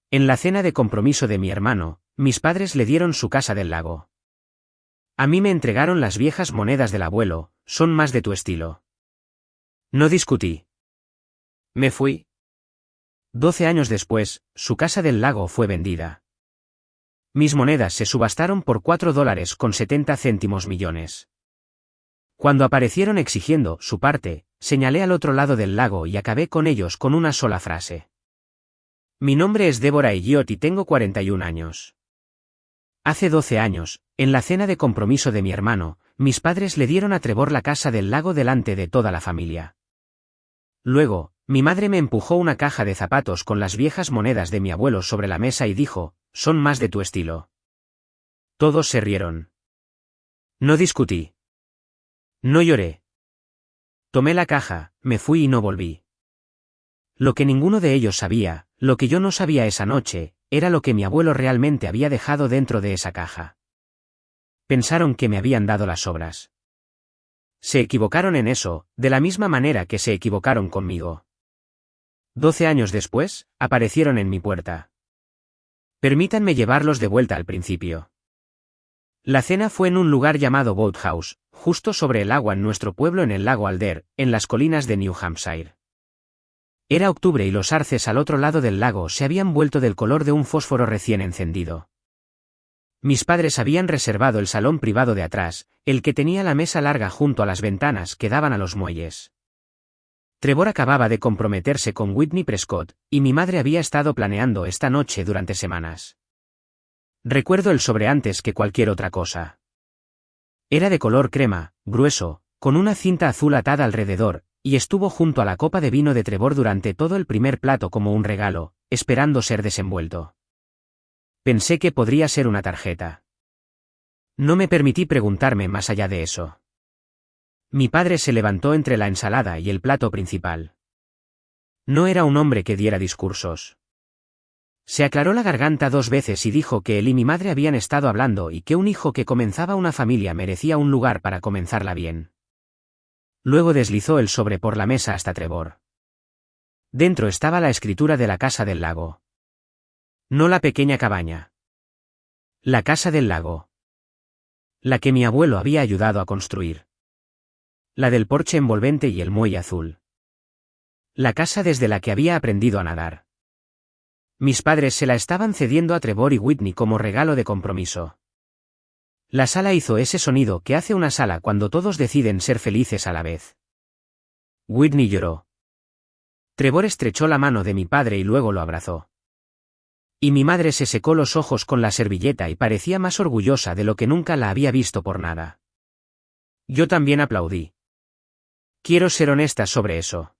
En la cena de compromiso de mi hermano, mis padres le dieron su casa del lago. A mí me entregaron las viejas monedas del abuelo, son más de tu estilo. No discutí. Me fui. 12 años después, su casa del lago fue vendida. Mis monedas se subastaron por $4.70 millones. Cuando aparecieron exigiendo su parte, señalé al otro lado del lago y acabé con ellos con una sola frase. Mi nombre es Deborah Elliot y tengo 41 años. Hace 12 años, en la cena de compromiso de mi hermano, mis padres le dieron a Trevor la casa del lago delante de toda la familia. Luego, mi madre me empujó una caja de zapatos con las viejas monedas de mi abuelo sobre la mesa y dijo, son más de tu estilo. Todos se rieron. No discutí. No lloré. Tomé la caja, me fui y no volví. Lo que ninguno de ellos sabía, lo que yo no sabía esa noche, era lo que mi abuelo realmente había dejado dentro de esa caja. Pensaron que me habían dado las sobras. Se equivocaron en eso, de la misma manera que se equivocaron conmigo. 12 años después, aparecieron en mi puerta. Permítanme llevarlos de vuelta al principio. La cena fue en un lugar llamado Boathouse, justo sobre el agua en nuestro pueblo en el lago Alder, en las colinas de New Hampshire. Era octubre y los arces al otro lado del lago se habían vuelto del color de un fósforo recién encendido. Mis padres habían reservado el salón privado de atrás, el que tenía la mesa larga junto a las ventanas que daban a los muelles. Trevor acababa de comprometerse con Whitney Prescott, y mi madre había estado planeando esta noche durante semanas. Recuerdo el sobre antes que cualquier otra cosa. Era de color crema, grueso, con una cinta azul atada alrededor, y estuvo junto a la copa de vino de Trevor durante todo el primer plato como un regalo, esperando ser desenvuelto. Pensé que podría ser una tarjeta. No me permití preguntarme más allá de eso. Mi padre se levantó entre la ensalada y el plato principal. No era un hombre que diera discursos. Se aclaró la garganta 2 veces y dijo que él y mi madre habían estado hablando y que un hijo que comenzaba una familia merecía un lugar para comenzarla bien. Luego deslizó el sobre por la mesa hasta Trevor. Dentro estaba la escritura de la casa del lago. No la pequeña cabaña. La casa del lago. La que mi abuelo había ayudado a construir. La del porche envolvente y el muelle azul. La casa desde la que había aprendido a nadar. Mis padres se la estaban cediendo a Trevor y Whitney como regalo de compromiso. La sala hizo ese sonido que hace una sala cuando todos deciden ser felices a la vez. Whitney lloró. Trevor estrechó la mano de mi padre y luego lo abrazó. Y mi madre se secó los ojos con la servilleta y parecía más orgullosa de lo que nunca la había visto por nada. Yo también aplaudí. Quiero ser honesta sobre eso.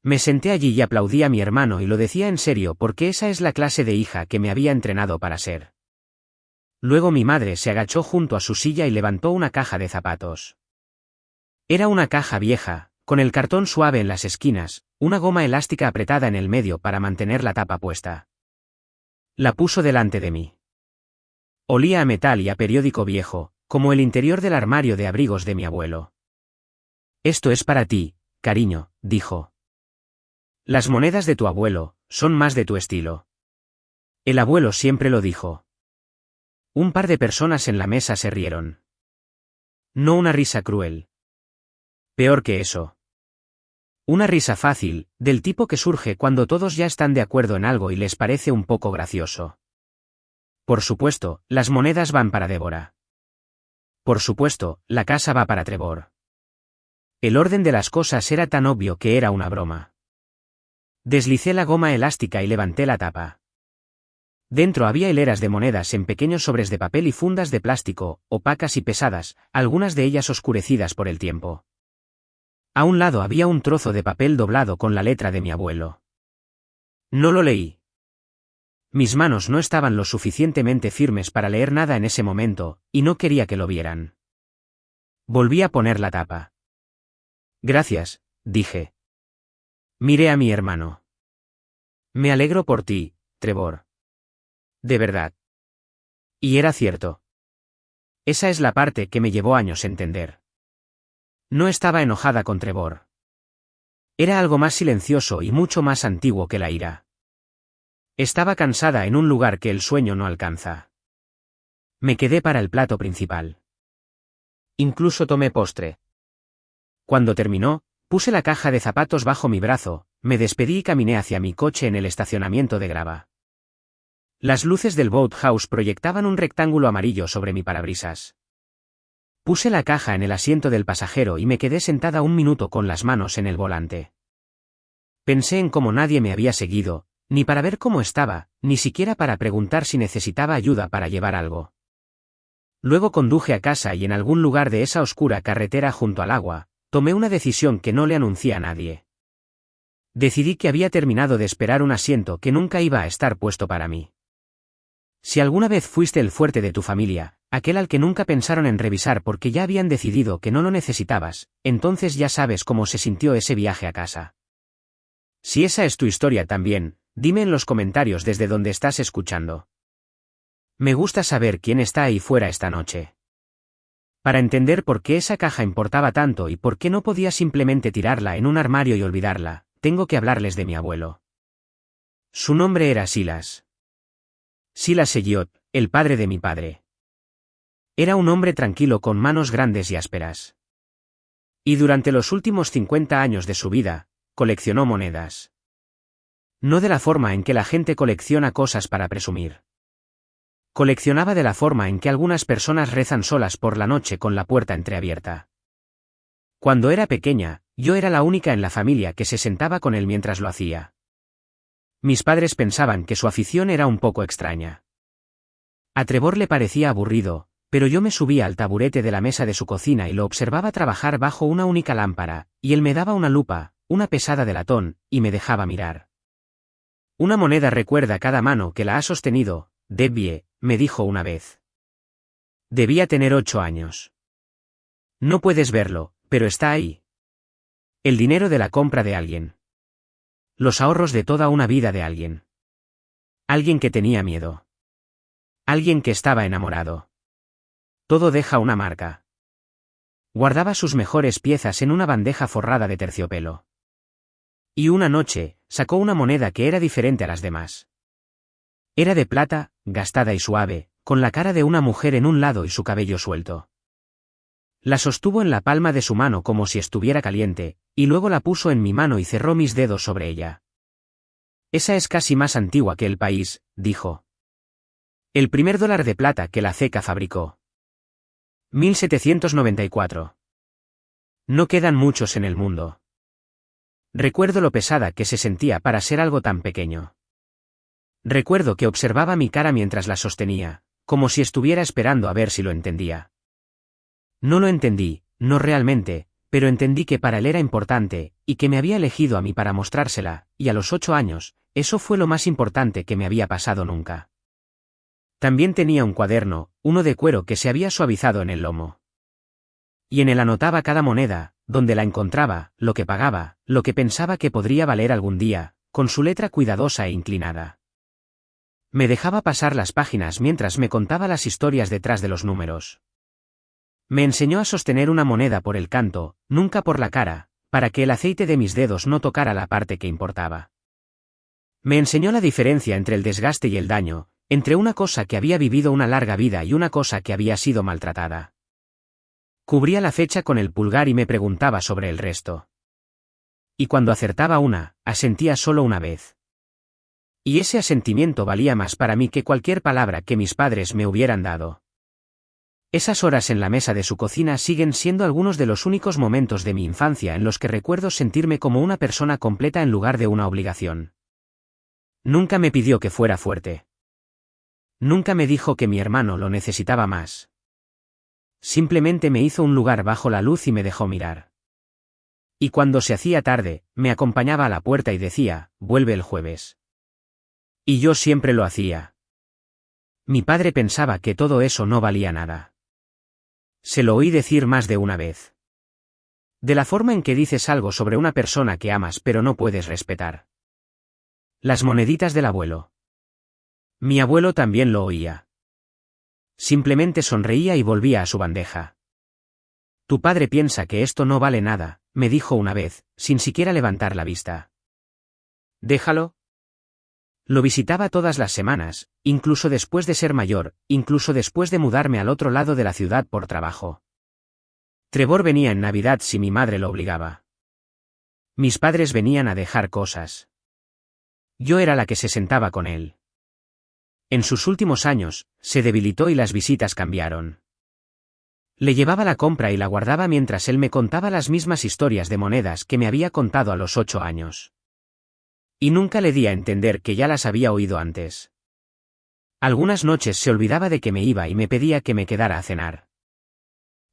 Me senté allí y aplaudí a mi hermano y lo decía en serio porque esa es la clase de hija que me había entrenado para ser. Luego mi madre se agachó junto a su silla y levantó una caja de zapatos. Era una caja vieja, con el cartón suave en las esquinas, una goma elástica apretada en el medio para mantener la tapa puesta. La puso delante de mí. Olía a metal y a periódico viejo, como el interior del armario de abrigos de mi abuelo. Esto es para ti, cariño, dijo. Las monedas de tu abuelo, son más de tu estilo. El abuelo siempre lo dijo. Un par de personas en la mesa se rieron. No una risa cruel. Peor que eso. Una risa fácil, del tipo que surge cuando todos ya están de acuerdo en algo y les parece un poco gracioso. Por supuesto, las monedas van para Deborah. Por supuesto, la casa va para Trevor. El orden de las cosas era tan obvio que era una broma. Deslicé la goma elástica y levanté la tapa. Dentro había hileras de monedas en pequeños sobres de papel y fundas de plástico, opacas y pesadas, algunas de ellas oscurecidas por el tiempo. A un lado había un trozo de papel doblado con la letra de mi abuelo. No lo leí. Mis manos no estaban lo suficientemente firmes para leer nada en ese momento, y no quería que lo vieran. Volví a poner la tapa. Gracias, dije. Miré a mi hermano. Me alegro por ti, Trevor. De verdad. Y era cierto. Esa es la parte que me llevó años entender. No estaba enojada con Trevor. Era algo más silencioso y mucho más antiguo que la ira. Estaba cansada en un lugar que el sueño no alcanza. Me quedé para el plato principal. Incluso tomé postre. Cuando terminó, puse la caja de zapatos bajo mi brazo, me despedí y caminé hacia mi coche en el estacionamiento de grava. Las luces del boathouse proyectaban un rectángulo amarillo sobre mi parabrisas. Puse la caja en el asiento del pasajero y me quedé sentada un minuto con las manos en el volante. Pensé en cómo nadie me había seguido, ni para ver cómo estaba, ni siquiera para preguntar si necesitaba ayuda para llevar algo. Luego conduje a casa y en algún lugar de esa oscura carretera junto al agua, tomé una decisión que no le anuncié a nadie. Decidí que había terminado de esperar un asiento que nunca iba a estar puesto para mí. Si alguna vez fuiste el fuerte de tu familia, aquel al que nunca pensaron en revisar porque ya habían decidido que no lo necesitabas, entonces ya sabes cómo se sintió ese viaje a casa. Si esa es tu historia también, dime en los comentarios desde donde estás escuchando. Me gusta saber quién está ahí fuera esta noche. Para entender por qué esa caja importaba tanto y por qué no podía simplemente tirarla en un armario y olvidarla, tengo que hablarles de mi abuelo. Su nombre era Silas. Silas Elliot, el padre de mi padre. Era un hombre tranquilo con manos grandes y ásperas. Y durante los últimos 50 años de su vida, coleccionó monedas. No de la forma en que la gente colecciona cosas para presumir. Coleccionaba de la forma en que algunas personas rezan solas por la noche con la puerta entreabierta. Cuando era pequeña, yo era la única en la familia que se sentaba con él mientras lo hacía. Mis padres pensaban que su afición era un poco extraña. A Trevor le parecía aburrido, pero yo me subía al taburete de la mesa de su cocina y lo observaba trabajar bajo una única lámpara, y él me daba una lupa, una pesada de latón, y me dejaba mirar. Una moneda recuerda cada mano que la ha sostenido, Debbie, me dijo una vez. Debía tener 8 años. No puedes verlo, pero está ahí. El dinero de la compra de alguien. Los ahorros de toda una vida de alguien. Alguien que tenía miedo. Alguien que estaba enamorado. Todo deja una marca. Guardaba sus mejores piezas en una bandeja forrada de terciopelo. Y una noche, sacó una moneda que era diferente a las demás. Era de plata, gastada y suave, con la cara de una mujer en un lado y su cabello suelto. La sostuvo en la palma de su mano como si estuviera caliente, y luego la puso en mi mano y cerró mis dedos sobre ella. Esa es casi más antigua que el país, dijo. El primer dólar de plata que la ceca fabricó. 1794. No quedan muchos en el mundo. Recuerdo lo pesada que se sentía para ser algo tan pequeño. Recuerdo que observaba mi cara mientras la sostenía, como si estuviera esperando a ver si lo entendía. No lo entendí, no realmente, pero entendí que para él era importante, y que me había elegido a mí para mostrársela, y a los 8 años, eso fue lo más importante que me había pasado nunca. También tenía un cuaderno, uno de cuero que se había suavizado en el lomo. Y en él anotaba cada moneda, donde la encontraba, lo que pagaba, lo que pensaba que podría valer algún día, con su letra cuidadosa e inclinada. Me dejaba pasar las páginas mientras me contaba las historias detrás de los números. Me enseñó a sostener una moneda por el canto, nunca por la cara, para que el aceite de mis dedos no tocara la parte que importaba. Me enseñó la diferencia entre el desgaste y el daño, entre una cosa que había vivido una larga vida y una cosa que había sido maltratada. Cubría la fecha con el pulgar y me preguntaba sobre el resto. Y cuando acertaba una, asentía solo una vez. Y ese asentimiento valía más para mí que cualquier palabra que mis padres me hubieran dado. Esas horas en la mesa de su cocina siguen siendo algunos de los únicos momentos de mi infancia en los que recuerdo sentirme como una persona completa en lugar de una obligación. Nunca me pidió que fuera fuerte. Nunca me dijo que mi hermano lo necesitaba más. Simplemente me hizo un lugar bajo la luz y me dejó mirar. Y cuando se hacía tarde, me acompañaba a la puerta y decía, vuelve el jueves. Y yo siempre lo hacía. Mi padre pensaba que todo eso no valía nada. Se lo oí decir más de una vez. De la forma en que dices algo sobre una persona que amas pero no puedes respetar. Las moneditas del abuelo. Mi abuelo también lo oía. Simplemente sonreía y volvía a su bandeja. Tu padre piensa que esto no vale nada, me dijo una vez, sin siquiera levantar la vista. Déjalo. Lo visitaba todas las semanas, incluso después de ser mayor, incluso después de mudarme al otro lado de la ciudad por trabajo. Trevor venía en Navidad si mi madre lo obligaba. Mis padres venían a dejar cosas. Yo era la que se sentaba con él. En sus últimos años, se debilitó y las visitas cambiaron. Le llevaba la compra y la guardaba mientras él me contaba las mismas historias de monedas que me había contado a los 8 años. Y nunca le di a entender que ya las había oído antes. Algunas noches se olvidaba de que me iba y me pedía que me quedara a cenar.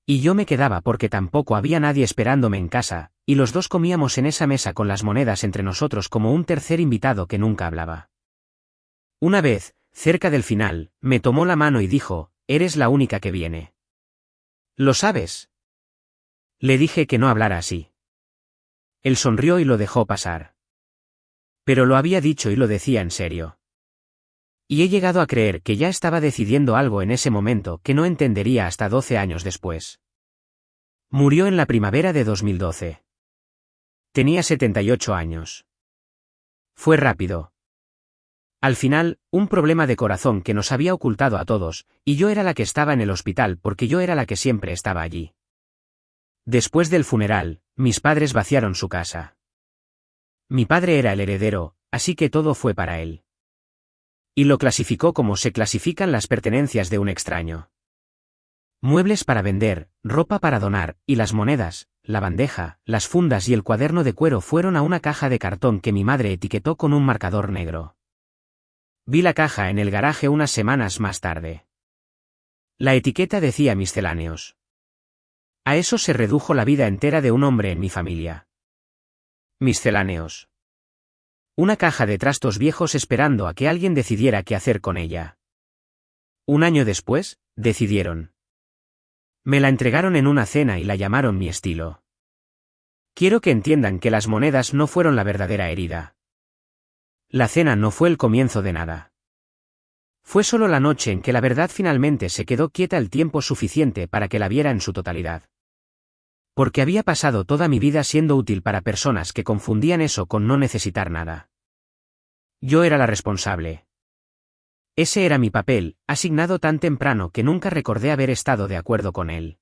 Y yo me quedaba porque tampoco había nadie esperándome en casa, y los dos comíamos en esa mesa con las monedas entre nosotros como un tercer invitado que nunca hablaba. Una vez, cerca del final, me tomó la mano y dijo, «Eres la única que viene». «¿Lo sabes?». Le dije que no hablara así. Él sonrió y lo dejó pasar. Pero lo había dicho y lo decía en serio. Y he llegado a creer que ya estaba decidiendo algo en ese momento que no entendería hasta 12 años después. Murió en la primavera de 2012. Tenía 78 años. Fue rápido. Al final, un problema de corazón que nos había ocultado a todos, y yo era la que estaba en el hospital porque yo era la que siempre estaba allí. Después del funeral, mis padres vaciaron su casa. Mi padre era el heredero, así que todo fue para él. Y lo clasificó como se clasifican las pertenencias de un extraño. Muebles para vender, ropa para donar, y las monedas, la bandeja, las fundas y el cuaderno de cuero fueron a una caja de cartón que mi madre etiquetó con un marcador negro. Vi la caja en el garaje unas semanas más tarde. La etiqueta decía misceláneos. A eso se redujo la vida entera de un hombre en mi familia. Misceláneos. Una caja de trastos viejos esperando a que alguien decidiera qué hacer con ella. Un año después, decidieron. Me la entregaron en una cena y la llamaron mi estilo. Quiero que entiendan que las monedas no fueron la verdadera herida. La cena no fue el comienzo de nada. Fue solo la noche en que la verdad finalmente se quedó quieta el tiempo suficiente para que la viera en su totalidad. Porque había pasado toda mi vida siendo útil para personas que confundían eso con no necesitar nada. Yo era la responsable. Ese era mi papel, asignado tan temprano que nunca recordé haber estado de acuerdo con él.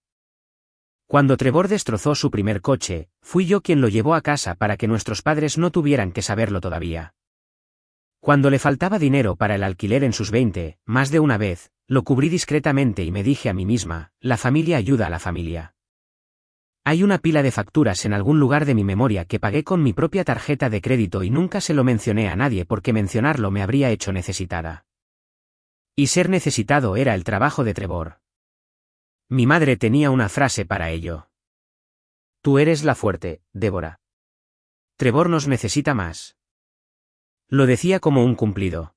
Cuando Trevor destrozó su primer coche, fui yo quien lo llevó a casa para que nuestros padres no tuvieran que saberlo todavía. Cuando le faltaba dinero para el alquiler en sus 20, más de una vez, lo cubrí discretamente y me dije a mí misma, la familia ayuda a la familia. Hay una pila de facturas en algún lugar de mi memoria que pagué con mi propia tarjeta de crédito y nunca se lo mencioné a nadie porque mencionarlo me habría hecho necesitada. Y ser necesitado era el trabajo de Trevor. Mi madre tenía una frase para ello. Tú eres la fuerte, Débora. Trevor nos necesita más. Lo decía como un cumplido.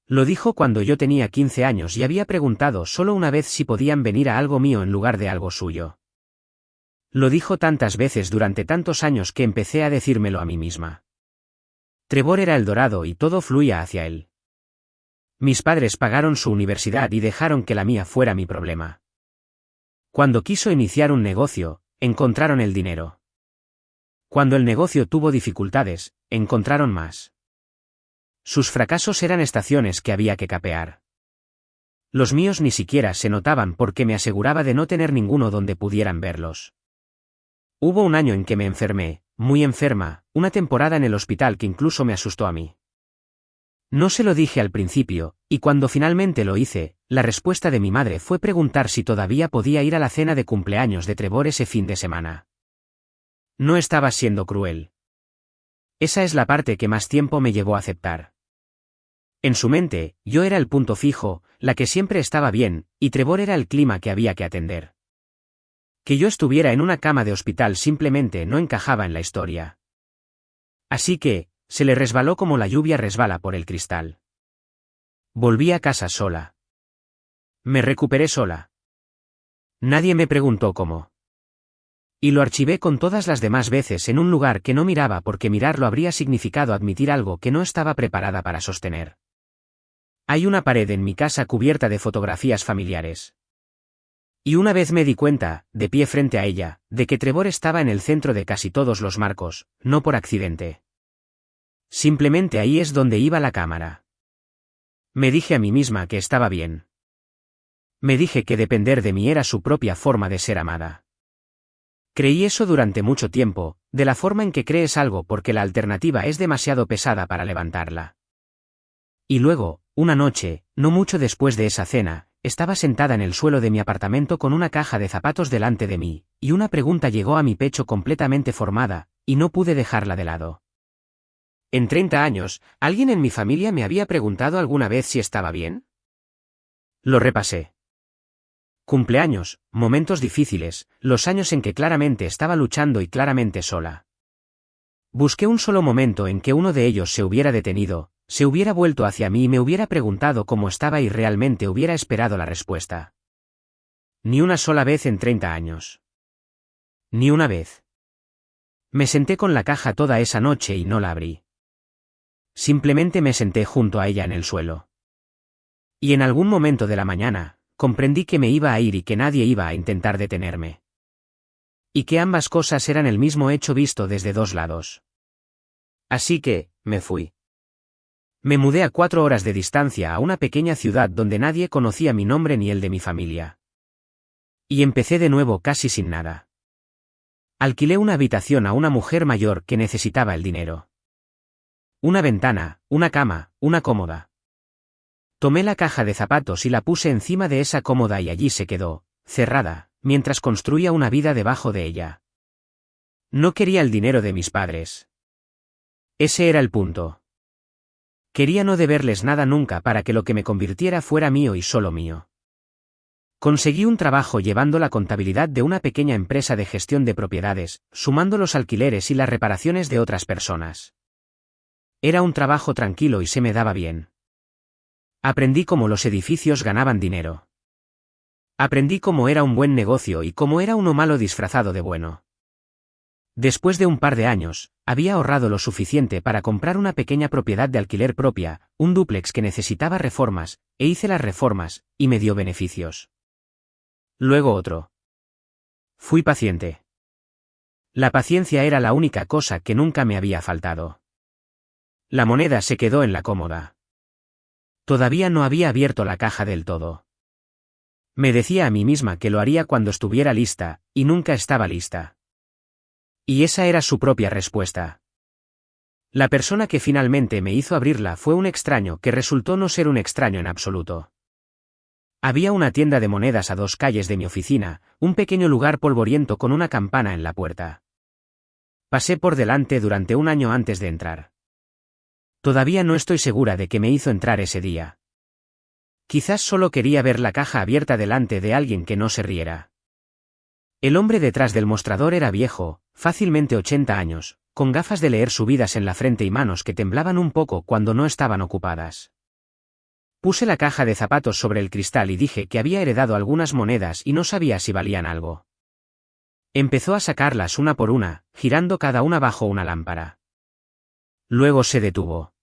Lo dijo cuando yo tenía 15 años y había preguntado solo una vez si podían venir a algo mío en lugar de algo suyo. Lo dijo tantas veces durante tantos años que empecé a decírmelo a mí misma. Trevor era el dorado y todo fluía hacia él. Mis padres pagaron su universidad y dejaron que la mía fuera mi problema. Cuando quiso iniciar un negocio, encontraron el dinero. Cuando el negocio tuvo dificultades, encontraron más. Sus fracasos eran estaciones que había que capear. Los míos ni siquiera se notaban porque me aseguraba de no tener ninguno donde pudieran verlos. Hubo un año en que me enfermé, muy enferma, una temporada en el hospital que incluso me asustó a mí. No se lo dije al principio, y cuando finalmente lo hice, la respuesta de mi madre fue preguntar si todavía podía ir a la cena de cumpleaños de Trevor ese fin de semana. No estaba siendo cruel. Esa es la parte que más tiempo me llevó a aceptar. En su mente, yo era el punto fijo, la que siempre estaba bien, y Trevor era el clima que había que atender. Que yo estuviera en una cama de hospital simplemente no encajaba en la historia. Así que, se le resbaló como la lluvia resbala por el cristal. Volví a casa sola. Me recuperé sola. Nadie me preguntó cómo. Y lo archivé con todas las demás veces en un lugar que no miraba porque mirarlo habría significado admitir algo que no estaba preparada para sostener. Hay una pared en mi casa cubierta de fotografías familiares. Y una vez me di cuenta, de pie frente a ella, de que Trevor estaba en el centro de casi todos los marcos, no por accidente. Simplemente ahí es donde iba la cámara. Me dije a mí misma que estaba bien. Me dije que depender de mí era su propia forma de ser amada. Creí eso durante mucho tiempo, de la forma en que crees algo porque la alternativa es demasiado pesada para levantarla. Y luego, una noche, no mucho después de esa cena, estaba sentada en el suelo de mi apartamento con una caja de zapatos delante de mí, y una pregunta llegó a mi pecho completamente formada, y no pude dejarla de lado. En 30 años, ¿alguien en mi familia me había preguntado alguna vez si estaba bien? Lo repasé. Cumpleaños, momentos difíciles, los años en que claramente estaba luchando y claramente sola. Busqué un solo momento en que uno de ellos se hubiera detenido, se hubiera vuelto hacia mí y me hubiera preguntado cómo estaba y realmente hubiera esperado la respuesta. Ni una sola vez en 30 años. Ni una vez. Me senté con la caja toda esa noche y no la abrí. Simplemente me senté junto a ella en el suelo. Y en algún momento de la mañana, comprendí que me iba a ir y que nadie iba a intentar detenerme. Y que ambas cosas eran el mismo hecho visto desde dos lados. Así que, me fui. Me mudé a 4 horas de distancia a una pequeña ciudad donde nadie conocía mi nombre ni el de mi familia. Y empecé de nuevo casi sin nada. Alquilé una habitación a una mujer mayor que necesitaba el dinero. Una ventana, una cama, una cómoda. Tomé la caja de zapatos y la puse encima de esa cómoda y allí se quedó, cerrada, mientras construía una vida debajo de ella. No quería el dinero de mis padres. Ese era el punto. Quería no deberles nada nunca para que lo que me convirtiera fuera mío y solo mío. Conseguí un trabajo llevando la contabilidad de una pequeña empresa de gestión de propiedades, sumando los alquileres y las reparaciones de otras personas. Era un trabajo tranquilo y se me daba bien. Aprendí cómo los edificios ganaban dinero. Aprendí cómo era un buen negocio y cómo era uno malo disfrazado de bueno. Después de un par de años, había ahorrado lo suficiente para comprar una pequeña propiedad de alquiler propia, un dúplex que necesitaba reformas, e hice las reformas, y me dio beneficios. Luego otro. Fui paciente. La paciencia era la única cosa que nunca me había faltado. La moneda se quedó en la cómoda. Todavía no había abierto la caja del todo. Me decía a mí misma que lo haría cuando estuviera lista, y nunca estaba lista. Y esa era su propia respuesta. La persona que finalmente me hizo abrirla fue un extraño que resultó no ser un extraño en absoluto. Había una tienda de monedas a 2 calles de mi oficina, un pequeño lugar polvoriento con una campana en la puerta. Pasé por delante durante un año antes de entrar. Todavía no estoy segura de que me hizo entrar ese día. Quizás solo quería ver la caja abierta delante de alguien que no se riera. El hombre detrás del mostrador era viejo, fácilmente 80 años, con gafas de leer subidas en la frente y manos que temblaban un poco cuando no estaban ocupadas. Puse la caja de zapatos sobre el cristal y dije que había heredado algunas monedas y no sabía si valían algo. Empezó a sacarlas una por una, girando cada una bajo una lámpara. Luego se detuvo.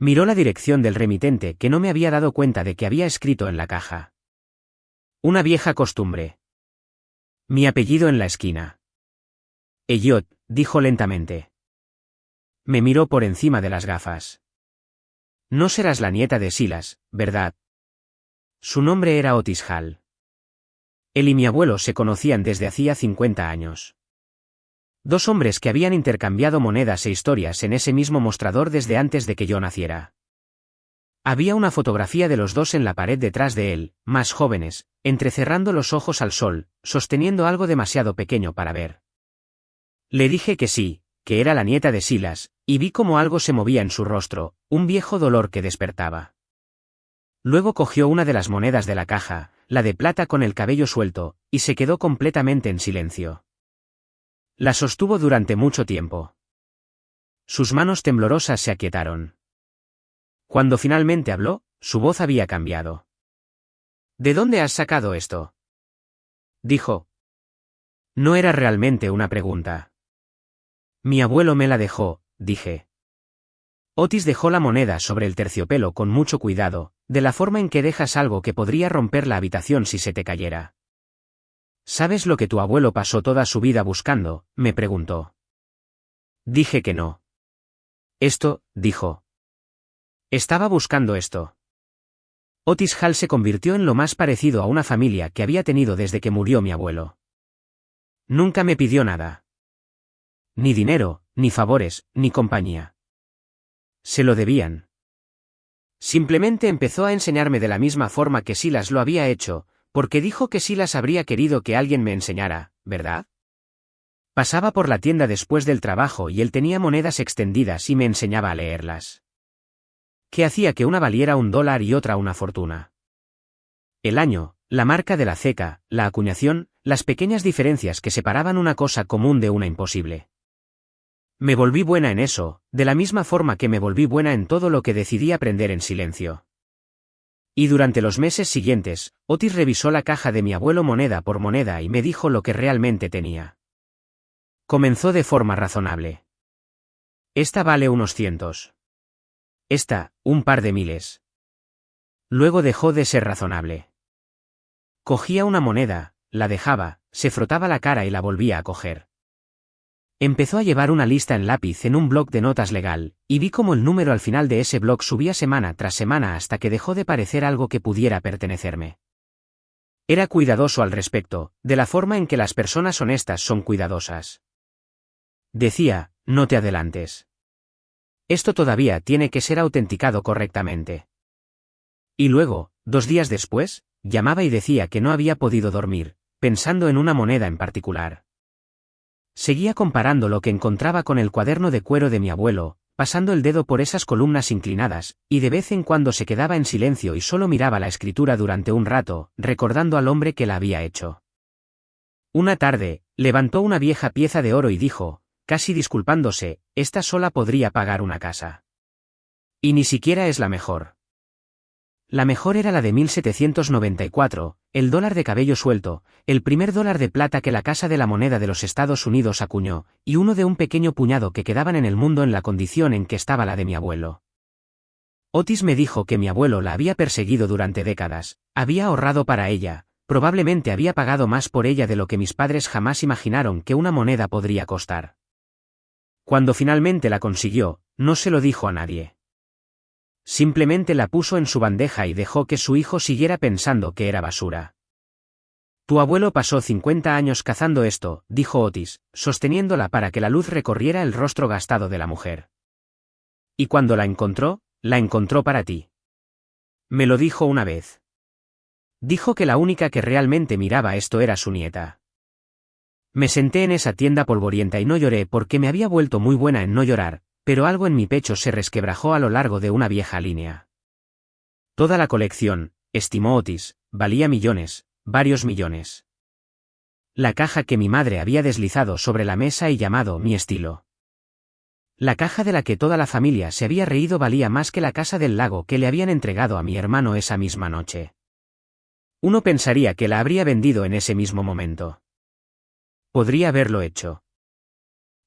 Miró la dirección del remitente que no me había dado cuenta de que había escrito en la caja. Una vieja costumbre. Mi apellido en la esquina. Elliot, dijo lentamente. Me miró por encima de las gafas. No serás la nieta de Silas, ¿verdad? Su nombre era Otis Hall. Él y mi abuelo se conocían desde hacía 50 años. 2 hombres que habían intercambiado monedas e historias en ese mismo mostrador desde antes de que yo naciera. Había una fotografía de los dos en la pared detrás de él, más jóvenes, entrecerrando los ojos al sol, sosteniendo algo demasiado pequeño para ver. Le dije que sí, que era la nieta de Silas, y vi cómo algo se movía en su rostro, un viejo dolor que despertaba. Luego cogió una de las monedas de la caja, la de plata con el cabello suelto, y se quedó completamente en silencio. La sostuvo durante mucho tiempo. Sus manos temblorosas se aquietaron. Cuando finalmente habló, su voz había cambiado. ¿De dónde has sacado esto?, dijo. No era realmente una pregunta. Mi abuelo me la dejó, dije. Otis dejó la moneda sobre el terciopelo con mucho cuidado, de la forma en que dejas algo que podría romper la habitación si se te cayera. ¿Sabes lo que tu abuelo pasó toda su vida buscando?, me preguntó. Dije que no. Esto, dijo. Estaba buscando esto. Otis Hall se convirtió en lo más parecido a una familia que había tenido desde que murió mi abuelo. Nunca me pidió nada. Ni dinero, ni favores, ni compañía. Se lo debían. Simplemente empezó a enseñarme de la misma forma que Silas lo había hecho, porque dijo que Silas habría querido que alguien me enseñara, ¿verdad? Pasaba por la tienda después del trabajo y él tenía monedas extendidas y me enseñaba a leerlas. ¿Qué hacía que una valiera $1 y otra una fortuna? El año, la marca de la ceca, la acuñación, las pequeñas diferencias que separaban una cosa común de una imposible. Me volví buena en eso, de la misma forma que me volví buena en todo lo que decidí aprender en silencio. Y durante los meses siguientes, Otis revisó la caja de mi abuelo moneda por moneda y me dijo lo que realmente tenía. Comenzó de forma razonable. Esta vale unos cientos. Esta, un par de miles. Luego dejó de ser razonable. Cogía una moneda, la dejaba, se frotaba la cara y la volvía a coger. Empezó a llevar una lista en lápiz en un bloc de notas legal, y vi cómo el número al final de ese bloc subía semana tras semana hasta que dejó de parecer algo que pudiera pertenecerme. Era cuidadoso al respecto, de la forma en que las personas honestas son cuidadosas. Decía, no te adelantes. Esto todavía tiene que ser autenticado correctamente. Y luego, 2 días después, llamaba y decía que no había podido dormir, pensando en una moneda en particular. Seguía comparando lo que encontraba con el cuaderno de cuero de mi abuelo, pasando el dedo por esas columnas inclinadas, y de vez en cuando se quedaba en silencio y solo miraba la escritura durante un rato, recordando al hombre que la había hecho. Una tarde, levantó una vieja pieza de oro y dijo, casi disculpándose, esta sola podría pagar una casa. Y ni siquiera es la mejor. La mejor era la de 1794, el dólar de cabello suelto, el primer dólar de plata que la Casa de la Moneda de los Estados Unidos acuñó, y uno de un pequeño puñado que quedaban en el mundo en la condición en que estaba la de mi abuelo. Otis me dijo que mi abuelo la había perseguido durante décadas, había ahorrado para ella, probablemente había pagado más por ella de lo que mis padres jamás imaginaron que una moneda podría costar. Cuando finalmente la consiguió, no se lo dijo a nadie. Simplemente la puso en su bandeja y dejó que su hijo siguiera pensando que era basura. Tu abuelo pasó 50 años cazando esto, dijo Otis, sosteniéndola para que la luz recorriera el rostro gastado de la mujer. Y cuando la encontró para ti. Me lo dijo una vez. Dijo que la única que realmente miraba esto era su nieta. Me senté en esa tienda polvorienta y no lloré porque me había vuelto muy buena en no llorar, pero algo en mi pecho se resquebrajó a lo largo de una vieja línea. Toda la colección, estimó Otis, valía millones, varios millones. La caja que mi madre había deslizado sobre la mesa y llamado mi estilo. La caja de la que toda la familia se había reído valía más que la casa del lago que le habían entregado a mi hermano esa misma noche. Uno pensaría que la habría vendido en ese mismo momento. Podría haberlo hecho.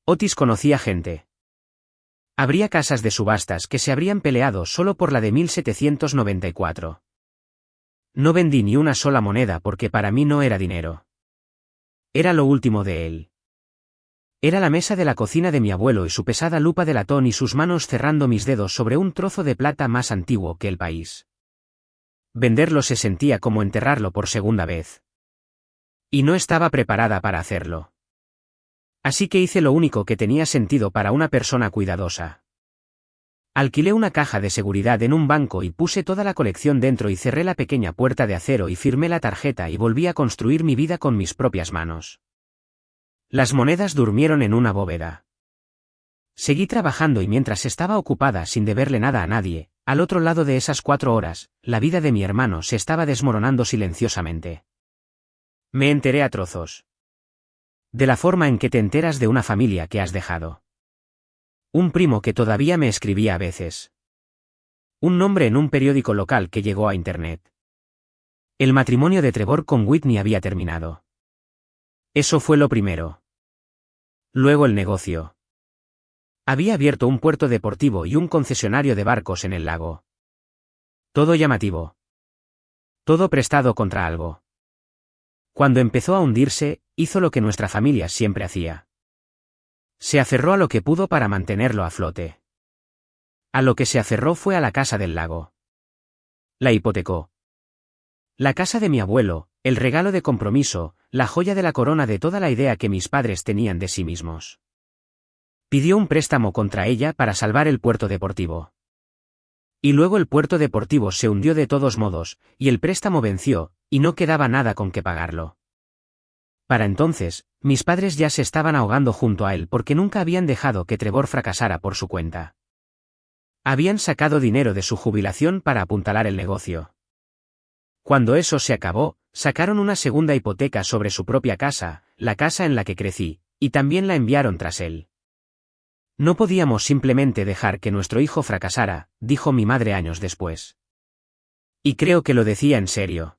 Otis conocía gente. Habría casas de subastas que se habrían peleado solo por la de 1794. No vendí ni una sola moneda porque para mí no era dinero. Era lo último de él. Era la mesa de la cocina de mi abuelo y su pesada lupa de latón y sus manos cerrando mis dedos sobre un trozo de plata más antiguo que el país. Venderlo se sentía como enterrarlo por segunda vez. Y no estaba preparada para hacerlo. Así que hice lo único que tenía sentido para una persona cuidadosa. Alquilé una caja de seguridad en un banco y puse toda la colección dentro y cerré la pequeña puerta de acero y firmé la tarjeta y volví a construir mi vida con mis propias manos. Las monedas durmieron en una bóveda. Seguí trabajando y mientras estaba ocupada sin deberle nada a nadie, al otro lado de esas 4 horas, la vida de mi hermano se estaba desmoronando silenciosamente. Me enteré a trozos. De la forma en que te enteras de una familia que has dejado. Un primo que todavía me escribía a veces. Un nombre en un periódico local que llegó a Internet. El matrimonio de Trevor con Whitney había terminado. Eso fue lo primero. Luego el negocio. Había abierto un puerto deportivo y un concesionario de barcos en el lago. Todo llamativo. Todo prestado contra algo. Cuando empezó a hundirse, hizo lo que nuestra familia siempre hacía. Se aferró a lo que pudo para mantenerlo a flote. A lo que se aferró fue a la casa del lago. La hipotecó. La casa de mi abuelo, el regalo de compromiso, la joya de la corona de toda la idea que mis padres tenían de sí mismos. Pidió un préstamo contra ella para salvar el puerto deportivo. Y luego el puerto deportivo se hundió de todos modos, y el préstamo venció, y no quedaba nada con que pagarlo. Para entonces, mis padres ya se estaban ahogando junto a él porque nunca habían dejado que Trevor fracasara por su cuenta. Habían sacado dinero de su jubilación para apuntalar el negocio. Cuando eso se acabó, sacaron una segunda hipoteca sobre su propia casa, la casa en la que crecí, y también la enviaron tras él. No podíamos simplemente dejar que nuestro hijo fracasara, dijo mi madre años después. Y creo que lo decía en serio.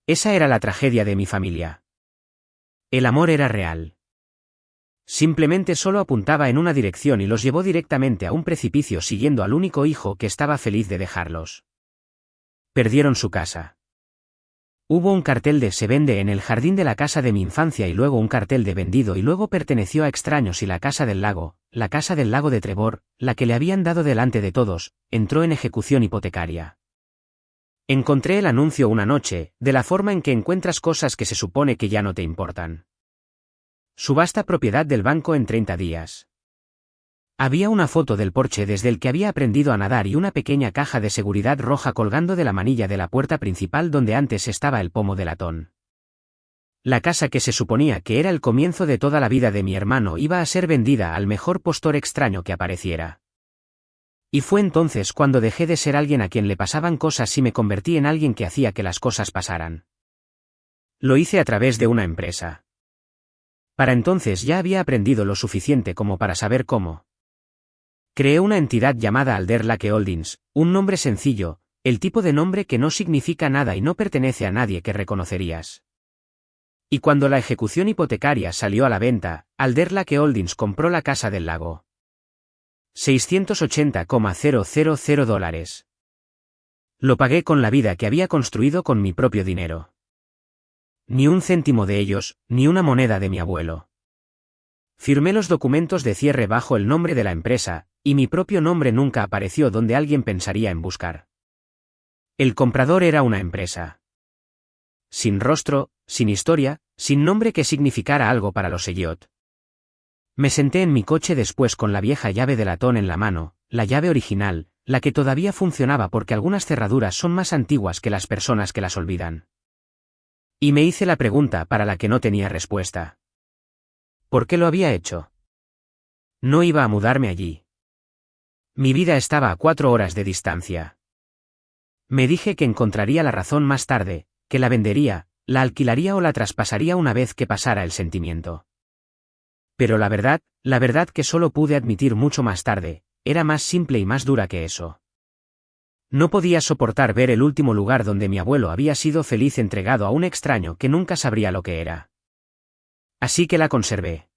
Esa era la tragedia de mi familia. El amor era real. Simplemente solo apuntaba en una dirección y los llevó directamente a un precipicio siguiendo al único hijo que estaba feliz de dejarlos. Perdieron su casa. Hubo un cartel de "se vende" en el jardín de la casa de mi infancia y luego un cartel de "vendido" y luego perteneció a extraños y la casa del lago de Trevor, la que le habían dado delante de todos, entró en ejecución hipotecaria. Encontré el anuncio una noche, de la forma en que encuentras cosas que se supone que ya no te importan. Subasta propiedad del banco en 30 días. Había una foto del porche desde el que había aprendido a nadar y una pequeña caja de seguridad roja colgando de la manilla de la puerta principal donde antes estaba el pomo de latón. La casa que se suponía que era el comienzo de toda la vida de mi hermano iba a ser vendida al mejor postor extraño que apareciera. Y fue entonces cuando dejé de ser alguien a quien le pasaban cosas y me convertí en alguien que hacía que las cosas pasaran. Lo hice a través de una empresa. Para entonces ya había aprendido lo suficiente como para saber cómo. Creé una entidad llamada Alder Lake Holdings, un nombre sencillo, el tipo de nombre que no significa nada y no pertenece a nadie que reconocerías. Y cuando la ejecución hipotecaria salió a la venta, Alder Lake Holdings compró la casa del lago. $680,000. Lo pagué con la vida que había construido con mi propio dinero. Ni un céntimo de ellos, ni una moneda de mi abuelo. Firmé los documentos de cierre bajo el nombre de la empresa, y mi propio nombre nunca apareció donde alguien pensaría en buscar. El comprador era una empresa. Sin rostro, sin historia, sin nombre que significara algo para los Elliot. Me senté en mi coche después con la vieja llave de latón en la mano, la llave original, la que todavía funcionaba porque algunas cerraduras son más antiguas que las personas que las olvidan. Y me hice la pregunta para la que no tenía respuesta. ¿Por qué lo había hecho? No iba a mudarme allí. Mi vida estaba a 4 horas de distancia. Me dije que encontraría la razón más tarde, que la vendería, la alquilaría o la traspasaría una vez que pasara el sentimiento. Pero la verdad que solo pude admitir mucho más tarde, era más simple y más dura que eso. No podía soportar ver el último lugar donde mi abuelo había sido feliz entregado a un extraño que nunca sabría lo que era. Así que la conservé.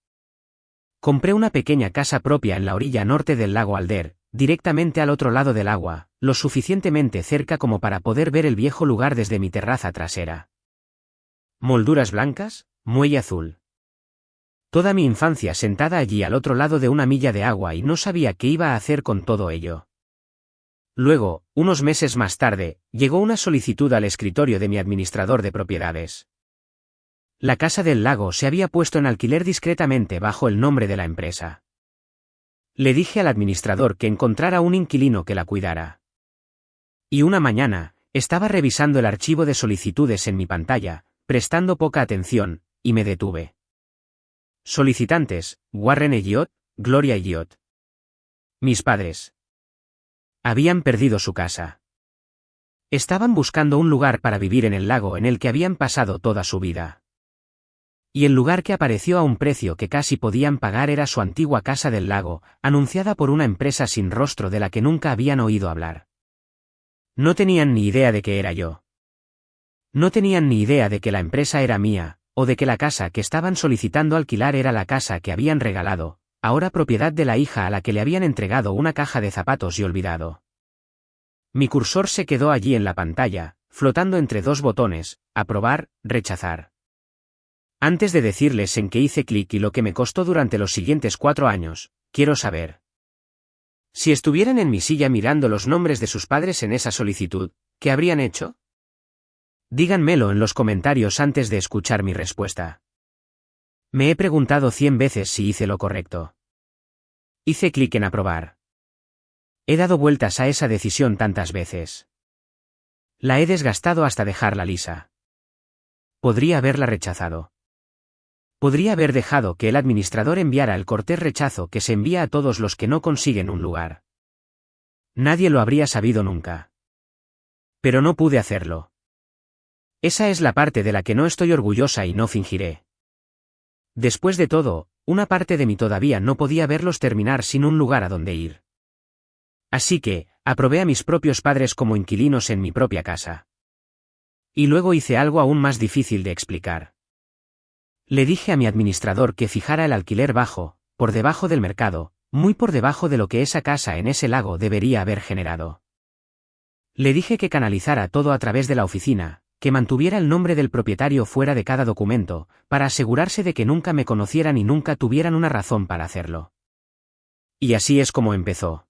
Compré una pequeña casa propia en la orilla norte del lago Alder, directamente al otro lado del agua, lo suficientemente cerca como para poder ver el viejo lugar desde mi terraza trasera. Molduras blancas, muelle azul. Toda mi infancia sentada allí al otro lado de una milla de agua y no sabía qué iba a hacer con todo ello. Luego, unos meses más tarde, llegó una solicitud al escritorio de mi administrador de propiedades. La casa del lago se había puesto en alquiler discretamente bajo el nombre de la empresa. Le dije al administrador que encontrara un inquilino que la cuidara. Y una mañana, estaba revisando el archivo de solicitudes en mi pantalla, prestando poca atención, y me detuve. Solicitantes: Warren Elliot, Gloria Elliot. Mis padres. Habían perdido su casa. Estaban buscando un lugar para vivir en el lago en el que habían pasado toda su vida. Y el lugar que apareció a un precio que casi podían pagar era su antigua casa del lago, anunciada por una empresa sin rostro de la que nunca habían oído hablar. No tenían ni idea de que era yo. No tenían ni idea de que la empresa era mía, o de que la casa que estaban solicitando alquilar era la casa que habían regalado, ahora propiedad de la hija a la que le habían entregado una caja de zapatos y olvidado. Mi cursor se quedó allí en la pantalla, flotando entre 2 botones, aprobar, rechazar. Antes de decirles en qué hice clic y lo que me costó durante los siguientes 4 años, quiero saber. Si estuvieran en mi silla mirando los nombres de sus padres en esa solicitud, ¿qué habrían hecho? Díganmelo en los comentarios antes de escuchar mi respuesta. Me he preguntado 100 veces si hice lo correcto. Hice clic en aprobar. He dado vueltas a esa decisión tantas veces. La he desgastado hasta dejarla lisa. Podría haberla rechazado. Podría haber dejado que el administrador enviara el cortés rechazo que se envía a todos los que no consiguen un lugar. Nadie lo habría sabido nunca. Pero no pude hacerlo. Esa es la parte de la que no estoy orgullosa y no fingiré. Después de todo, una parte de mí todavía no podía verlos terminar sin un lugar a donde ir. Así que, aprobé a mis propios padres como inquilinos en mi propia casa. Y luego hice algo aún más difícil de explicar. Le dije a mi administrador que fijara el alquiler bajo, por debajo del mercado, muy por debajo de lo que esa casa en ese lago debería haber generado. Le dije que canalizara todo a través de la oficina, que mantuviera el nombre del propietario fuera de cada documento, para asegurarse de que nunca me conocieran y nunca tuvieran una razón para hacerlo. Y así es como empezó.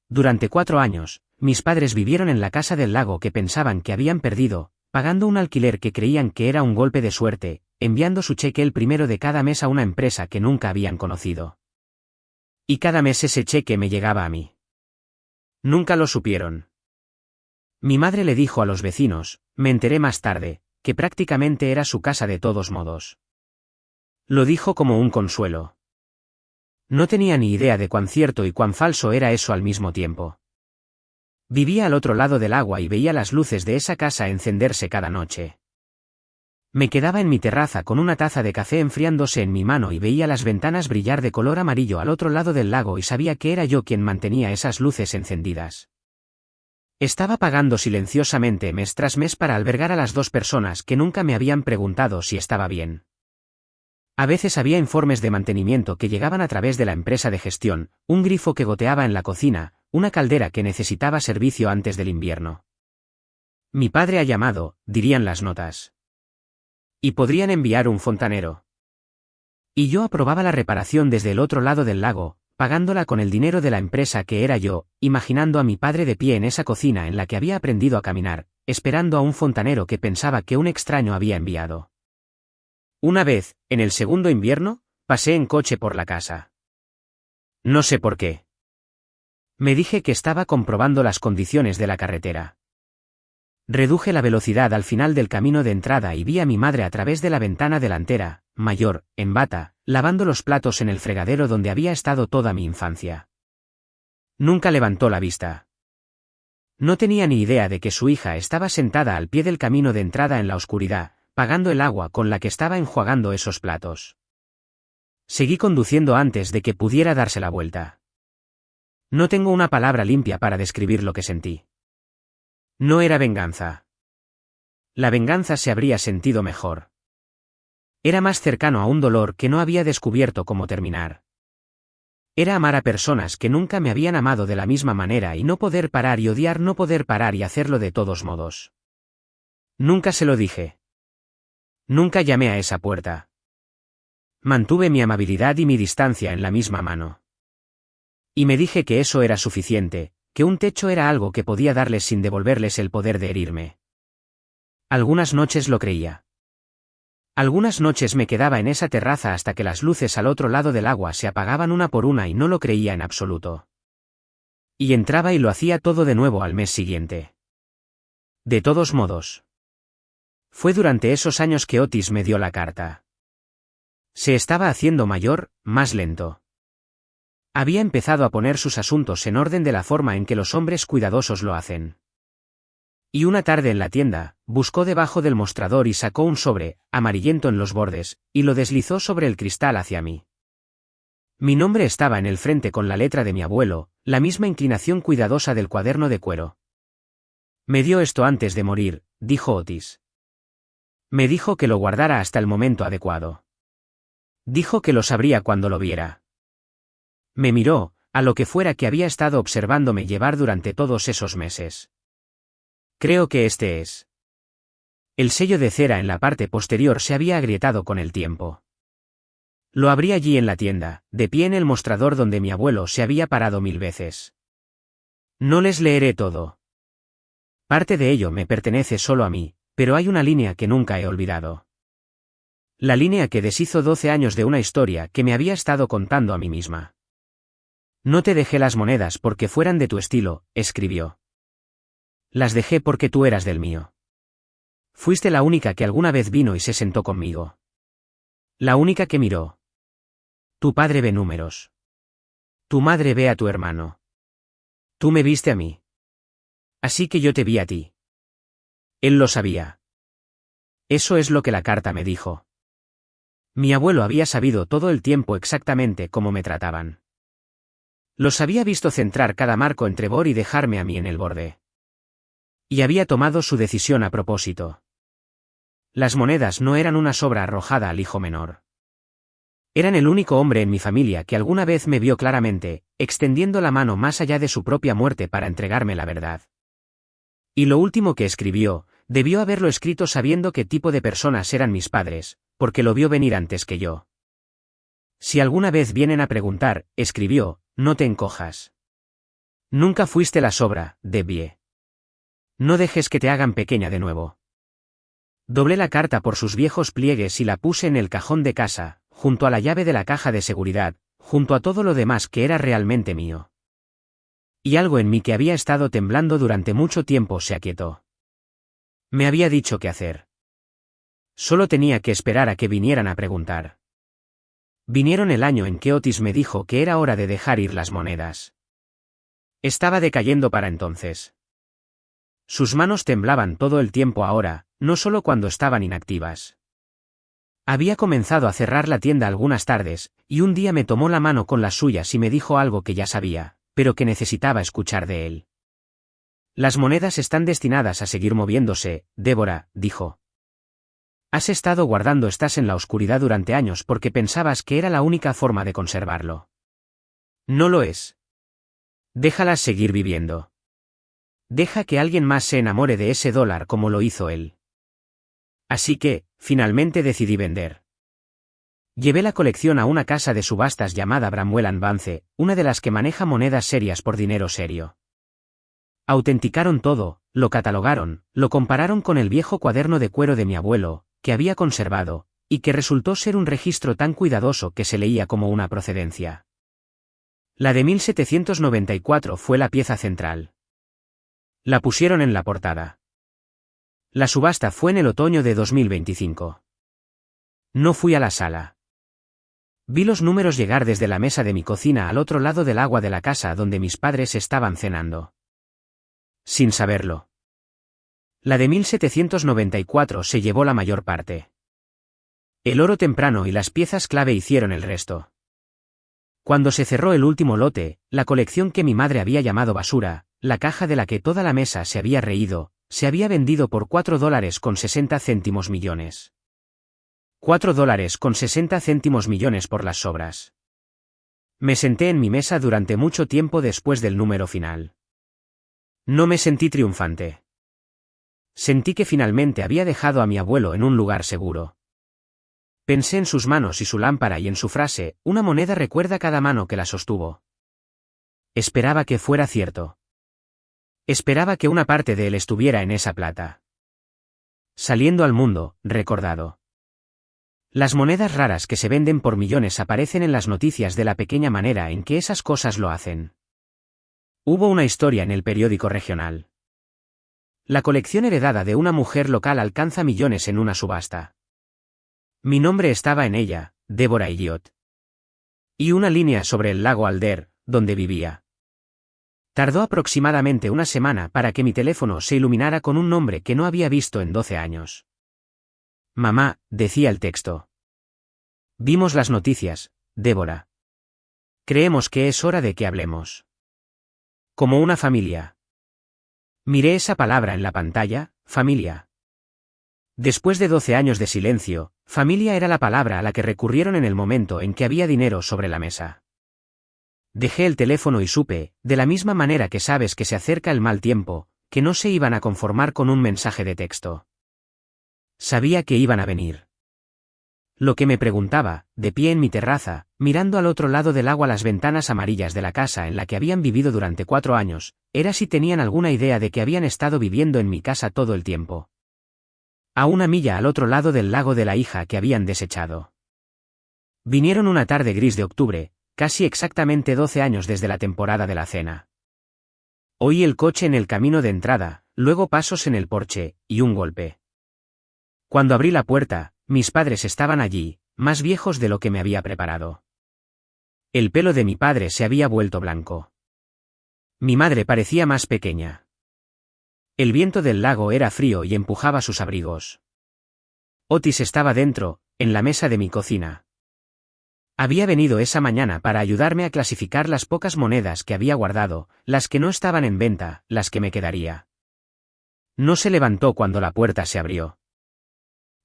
Durante 4 años, mis padres vivieron en la casa del lago que pensaban que habían perdido, pagando un alquiler que creían que era un golpe de suerte, enviando su cheque el primero de cada mes a una empresa que nunca habían conocido. Y cada mes ese cheque me llegaba a mí. Nunca lo supieron. Mi madre le dijo a los vecinos, me enteré más tarde, que prácticamente era su casa de todos modos. Lo dijo como un consuelo. No tenía ni idea de cuán cierto y cuán falso era eso al mismo tiempo. Vivía al otro lado del agua y veía las luces de esa casa encenderse cada noche. Me quedaba en mi terraza con una taza de café enfriándose en mi mano y veía las ventanas brillar de color amarillo al otro lado del lago y sabía que era yo quien mantenía esas luces encendidas. Estaba pagando silenciosamente mes tras mes para albergar a las 2 personas que nunca me habían preguntado si estaba bien. A veces había informes de mantenimiento que llegaban a través de la empresa de gestión, un grifo que goteaba en la cocina, una caldera que necesitaba servicio antes del invierno. Mi padre ha llamado, dirían las notas. Y podrían enviar un fontanero. Y yo aprobaba la reparación desde el otro lado del lago, pagándola con el dinero de la empresa que era yo, imaginando a mi padre de pie en esa cocina en la que había aprendido a caminar, esperando a un fontanero que pensaba que un extraño había enviado. Una vez, en el segundo invierno, pasé en coche por la casa. No sé por qué. Me dije que estaba comprobando las condiciones de la carretera. Reduje la velocidad al final del camino de entrada y vi a mi madre a través de la ventana delantera, mayor, en bata, lavando los platos en el fregadero donde había estado toda mi infancia. Nunca levantó la vista. No tenía ni idea de que su hija estaba sentada al pie del camino de entrada en la oscuridad, pagando el agua con la que estaba enjuagando esos platos. Seguí conduciendo antes de que pudiera darse la vuelta. No tengo una palabra limpia para describir lo que sentí. No era venganza. La venganza se habría sentido mejor. Era más cercano a un dolor que no había descubierto cómo terminar. Era amar a personas que nunca me habían amado de la misma manera y no poder parar y odiar no poder parar y hacerlo de todos modos. Nunca se lo dije. Nunca llamé a esa puerta. Mantuve mi amabilidad y mi distancia en la misma mano. Y me dije que eso era suficiente, que un techo era algo que podía darles sin devolverles el poder de herirme. Algunas noches lo creía. Algunas noches me quedaba en esa terraza hasta que las luces al otro lado del agua se apagaban una por una y no lo creía en absoluto. Y entraba y lo hacía todo de nuevo al mes siguiente. De todos modos. Fue durante esos años que Otis me dio la carta. Se estaba haciendo mayor, más lento. Había empezado a poner sus asuntos en orden de la forma en que los hombres cuidadosos lo hacen. Y una tarde en la tienda, buscó debajo del mostrador y sacó un sobre, amarillento en los bordes, y lo deslizó sobre el cristal hacia mí. Mi nombre estaba en el frente con la letra de mi abuelo, la misma inclinación cuidadosa del cuaderno de cuero. Me dio esto antes de morir, dijo Otis. Me dijo que lo guardara hasta el momento adecuado. Dijo que lo sabría cuando lo viera. Me miró, a lo que fuera que había estado observándome llevar durante todos esos meses. Creo que este es. El sello de cera en la parte posterior se había agrietado con el tiempo. Lo abrí allí en la tienda, de pie en el mostrador donde mi abuelo se había parado 1000 veces. No les leeré todo. Parte de ello me pertenece solo a mí, pero hay una línea que nunca he olvidado. La línea que deshizo 12 años de una historia que me había estado contando a mí misma. No te dejé las monedas porque fueran de tu estilo, escribió. Las dejé porque tú eras del mío. Fuiste la única que alguna vez vino y se sentó conmigo. La única que miró. Tu padre ve números. Tu madre ve a tu hermano. Tú me viste a mí. Así que yo te vi a ti. Él lo sabía. Eso es lo que la carta me dijo. Mi abuelo había sabido todo el tiempo exactamente cómo me trataban. Los había visto centrar cada marco en Trevor y dejarme a mí en el borde. Y había tomado su decisión a propósito. Las monedas no eran una sobra arrojada al hijo menor. Eran el único hombre en mi familia que alguna vez me vio claramente, extendiendo la mano más allá de su propia muerte para entregarme la verdad. Y lo último que escribió, debió haberlo escrito sabiendo qué tipo de personas eran mis padres, porque lo vio venir antes que yo. Si alguna vez vienen a preguntar, escribió, no te encojas. Nunca fuiste la sobra, Debbie. No dejes que te hagan pequeña de nuevo. Doblé la carta por sus viejos pliegues y la puse en el cajón de casa, junto a la llave de la caja de seguridad, junto a todo lo demás que era realmente mío. Y algo en mí que había estado temblando durante mucho tiempo se aquietó. Me había dicho qué hacer. Solo tenía que esperar a que vinieran a preguntar. Vinieron el año en que Otis me dijo que era hora de dejar ir las monedas. Estaba decayendo para entonces. Sus manos temblaban todo el tiempo ahora, no solo cuando estaban inactivas. Había comenzado a cerrar la tienda algunas tardes, y un día me tomó la mano con las suyas y me dijo algo que ya sabía, pero que necesitaba escuchar de él. Las monedas están destinadas a seguir moviéndose, Débora, dijo. Has estado guardando estas en la oscuridad durante años porque pensabas que era la única forma de conservarlo. No lo es. Déjalas seguir viviendo. Deja que alguien más se enamore de ese dólar como lo hizo él. Así que, finalmente decidí vender. Llevé la colección a una casa de subastas llamada Bramwell and Vance, una de las que maneja monedas serias por dinero serio. Autenticaron todo, lo catalogaron, lo compararon con el viejo cuaderno de cuero de mi abuelo, que había conservado, y que resultó ser un registro tan cuidadoso que se leía como una procedencia. La de 1794 fue la pieza central. La pusieron en la portada. La subasta fue en el otoño de 2025. No fui a la sala. Vi los números llegar desde la mesa de mi cocina al otro lado del agua de la casa donde mis padres estaban cenando. Sin saberlo. La de 1794 se llevó la mayor parte. El oro temprano y las piezas clave hicieron el resto. Cuando se cerró el último lote, la colección que mi madre había llamado basura, la caja de la que toda la mesa se había reído, se había vendido por $4.60 millones. $4.60 millones por las sobras. Me senté en mi mesa durante mucho tiempo después del número final. No me sentí triunfante. Sentí que finalmente había dejado a mi abuelo en un lugar seguro. Pensé en sus manos y su lámpara y en su frase, una moneda recuerda cada mano que la sostuvo. Esperaba que fuera cierto. Esperaba que una parte de él estuviera en esa plata. Saliendo al mundo, recordado. Las monedas raras que se venden por millones aparecen en las noticias de la pequeña manera en que esas cosas lo hacen. Hubo una historia en el periódico regional. La colección heredada de una mujer local alcanza millones en una subasta. Mi nombre estaba en ella, Débora Elliot. Y una línea sobre el lago Alder, donde vivía. Tardó aproximadamente una semana para que mi teléfono se iluminara con un nombre que no había visto en 12 años. Mamá, decía el texto. Vimos las noticias, Débora. Creemos que es hora de que hablemos. Como una familia. Miré esa palabra en la pantalla, familia. Después de 12 años de silencio, familia era la palabra a la que recurrieron en el momento en que había dinero sobre la mesa. Dejé el teléfono y supe, de la misma manera que sabes que se acerca el mal tiempo, que no se iban a conformar con un mensaje de texto. Sabía que iban a venir. Lo que me preguntaba, de pie en mi terraza, mirando al otro lado del agua las ventanas amarillas de la casa en la que habían vivido durante 4 años, era si tenían alguna idea de que habían estado viviendo en mi casa todo el tiempo. A 1 milla al otro lado del lago de la hija que habían desechado. Vinieron una tarde gris de octubre, casi exactamente 12 años desde la temporada de la cena. Oí el coche en el camino de entrada, luego pasos en el porche, y un golpe. Cuando abrí la puerta, mis padres estaban allí, más viejos de lo que me había preparado. El pelo de mi padre se había vuelto blanco. Mi madre parecía más pequeña. El viento del lago era frío y empujaba sus abrigos. Otis estaba dentro, en la mesa de mi cocina. Había venido esa mañana para ayudarme a clasificar las pocas monedas que había guardado, las que no estaban en venta, las que me quedaría. No se levantó cuando la puerta se abrió.